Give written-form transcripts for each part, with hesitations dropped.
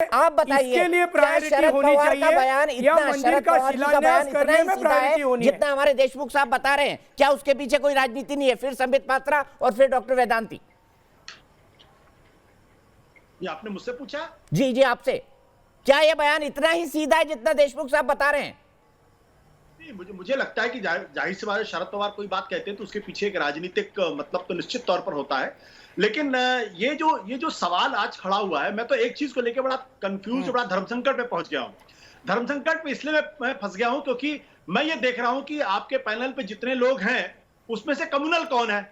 आप बताइए, इसके लिए प्रायोरिटी होनी चाहिए बयान या इतना मंदिर शरद का पवार जी का बयान शिलान्यास इतना करने ही में सीधा प्रायोरिटी है होनी है? जितना हमारे देशमुख साहब बता रहे हैं? क्या उसके पीछे कोई राजनीति नहीं है? फिर संबित पात्रा और फिर डॉक्टर वेदांती। ये आपने मुझसे पूछा? जी जी, आपसे। क्या यह बयान इतना ही सीधा है जितना देशमुख साहब बता रहे हैं? मुझे लगता है कि जाहिर सी बात है, शरद पवार कोई बात कहते हैं तो उसके पीछे एक राजनीतिक मतलब तो निश्चित तौर पर होता है। लेकिन ये जो सवाल आज खड़ा हुआ है, मैं तो एक चीज को लेकर बड़ा कंफ्यूज, बड़ा धर्म संकट में पहुंच गया हूं। धर्म संकट में इसलिए मैं फंस गया हूं क्योंकि मैं ये देख रहा हूं कि आपके पैनल पे जितने लोग हैं उसमें से कम्युनल कौन है?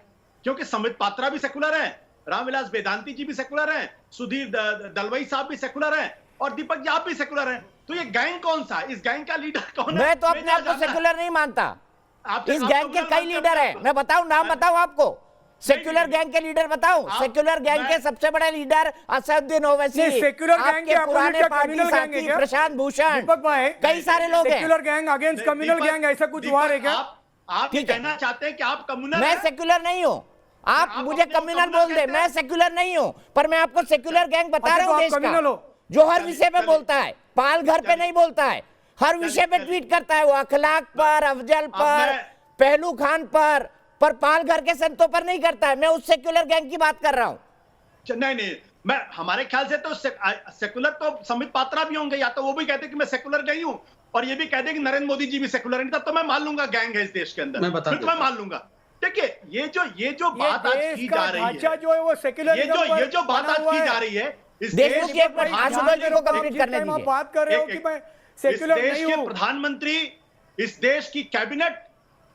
क्योंकि संबित पात्रा भी सेकुलर है, रामविलास वेदांती जी भी सेकुलर हैं, सुधीर दलवाई साहब भी सेकुलर हैं और दीपक जी आप भी सेकुलर हैं। तो ये गैंग कौन सा? इस गैंग का लीडर कौन है? मैं तो अपने आप को सेकुलर नहीं मानता। इस गैंग के कई लीडर हैं। मैं बताऊं, नाम बताऊं आपको? सेक्युलर गैंग के लीडर बताऊं? सेक्युलर गैंग के सबसे बड़े leader Asaduddin Owaisi, secular gang के पुराने पार्टी साथी प्रशांत भूषण, कई सारे लोग हैं। Secular gang against communal gang, ऐसा कुछ हुआ है क्या? आप ये कहना चाहते हैं कि आप कम्युनल? मैं सेक्युलर नहीं हूं। आप मुझे कम्युनल बोल दे, मैं सेक्युलर नहीं हूं, पर मैं आपको सेक्युलर गैंग बता रहा हूं देश का, जो हर विषय पे बोलता है। पाल घर पे नहीं बोलता है, हर विषय पे ट्वीट करता है। वो अखलाक पर, अफजल पर, पहलू खान पर पाल घर के संतों पर नहीं करता है। मैं उस सेक्युलर गैंग की बात कर रहा हूं। नहीं, मैं हमारे ख्याल से तो सेकुलर तो संबित पात्रा भी होंगे, या तो वो भी कहते कि मैं सेकुलर नहीं हूं और ये भी कहते कि नरेंद्र मोदी जी भी सेकुलर नहीं, तब तो मैं मान लूंगा गैंग है इस देश के अंदर, फिर तो मैं मान लूंगा। देखिए ये जो बात आज की जा रही है, जो है वो सेकुलर, ये जो बात आज की जा रही है, इस देश देश के कंप्लीट करने दीजिए। बात कर रहे हो कि मैं सेकुलर नहीं हूं। प्रधानमंत्री, इस देश की कैबिनेट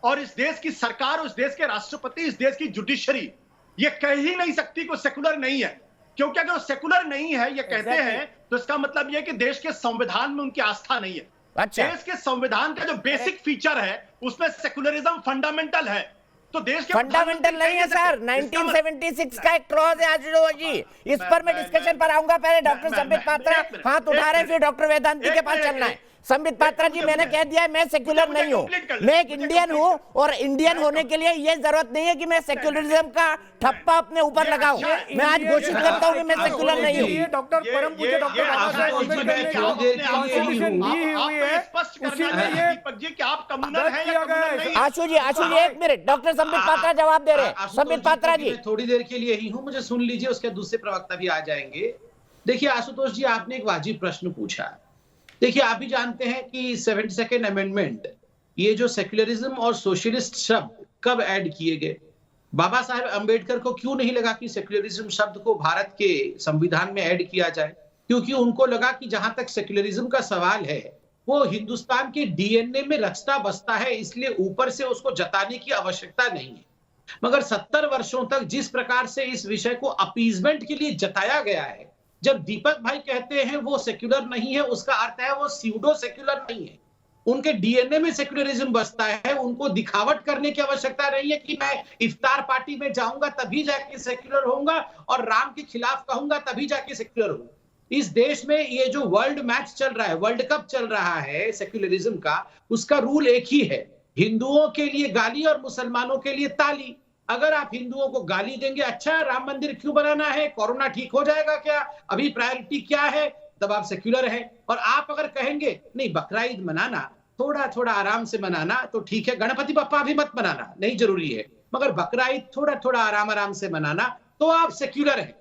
और इस देश की सरकार, उस देश के राष्ट्रपति, इस देश की जुडिशरी ये कह ही नहीं सकती कि सेकुलर नहीं है। क्योंकि अगर सेकुलर नहीं है ये कहते हैं तो इसका मतलब यह कि देश के संविधान में उनकी आस्था नहीं है। अच्छा। देश के संविधान का जो बेसिक फीचर है उसमें सेकुलरिज्म फंडामेंटल है। तो देश के फंडामेंटल नहीं है सर, 1976 का एक क्लॉज है आशुतोष जी। इस पर मैं डिस्कशन पर आऊंगा। पहले डॉक्टर संबित पात्रा हाथ उठा रहे, फिर डॉक्टर वेदांती के पास चलना है। संबित पात्रा जी, मैंने कह दिया है मैं सेक्युलर नहीं हूं, मैं एक इंडियन हूं, और इंडियन होने के लिए ये जरूरत नहीं है कि मैं सेक्युलरिज्म का ठप्पा अपने ऊपर लगाऊं। मैं आज घोषित करता हूं कि मैं सेक्युलर नहीं हूं। डॉक्टर परम पूज्य डॉक्टर बाबा साहेब अम्बेडकर ने कॉन्स्टिट्यूशन दी हुई है, उसी में ये आशु जी एक मिनट, डॉक्टर संबित पात्रा जवाब दे रहे हैं। संबित पात्रा जी, थोड़ी देर के लिए ही हूं, मुझे सुन लीजिए, उसके दूसरे प्रवक्ता भी आ जाएंगे। देखिए आशुतोष जी, आपने एक वाजिब प्रश्न पूछा। देखिए आप भी जानते हैं कि 72nd अमेंडमेंट, ये जो सेक्युलरिज्म और सोशलिस्ट शब्द कब ऐड किए गए? बाबा साहेब अंबेडकर को क्यों नहीं लगा कि सेक्युलरिज्म शब्द को भारत के संविधान में ऐड किया जाए? क्योंकि उनको लगा कि जहां तक सेक्युलरिज्म का सवाल है वो हिंदुस्तान के डीएनए में रचता बसता है, इसलिए ऊपर से उसको जताने की आवश्यकता नहीं है। मगर 70 वर्षों तक जिस प्रकार से इस विषय को अपीजमेंट के लिए जताया गया है, जब दीपक भाई कहते हैं वो सेक्युलर नहीं है, उसका अर्थ है वो स्यूडो सेक्युलर नहीं है। उनके डीएनए में सेक्युलरिज्म बसता है। उनको दिखावट करने की आवश्यकता नहीं है कि मैं इफ्तार पार्टी में जाऊंगा तभी जाके सेक्युलर होऊंगा और राम के खिलाफ कहूंगा तभी जाके सेक्युलर होऊंगा। इस देश में ये जो वर्ल्ड मैच चल रहा है, वर्ल्ड कप चल रहा है सेक्युलरिज्म का, उसका रूल एक ही है, हिंदुओं के लिए गाली और मुसलमानों के लिए ताली। अगर आप हिंदुओं को गाली देंगे, अच्छा राम मंदिर क्यों बनाना है, कोरोना ठीक हो जाएगा क्या, अभी प्रायोरिटी क्या है, तब आप सेक्युलर है। और आप अगर कहेंगे नहीं बकरा ईद मनाना, थोड़ा थोड़ा आराम से मनाना तो ठीक है, गणपति बप्पा भी मत मनाना, नहीं जरूरी है, मगर बकरा ईद थोड़ा थोड़ा आराम से मनाना, तो आप सेक्युलर है।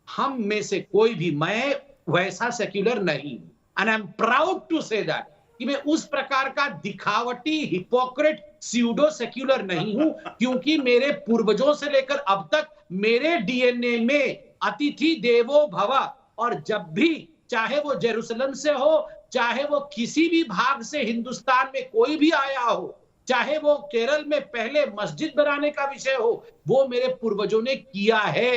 हम में से कोई भी, मैं वैसा सेक्युलर नहीं, and I am proud to say that, कि मैं उस प्रकार का दिखावटी हिपोक्रेट स्यूडो सेक्युलर नहीं हूं, क्योंकि मेरे पूर्वजों से लेकर अब तक मेरे डीएनए में अतिथि देवो भव, और जब भी चाहे वो जेरूसलम से हो, चाहे वो किसी भी भाग से हिंदुस्तान में कोई भी आया हो, चाहे वो केरल में पहले मस्जिद बनाने का विषय हो, वो मेरे पूर्वजों ने किया है।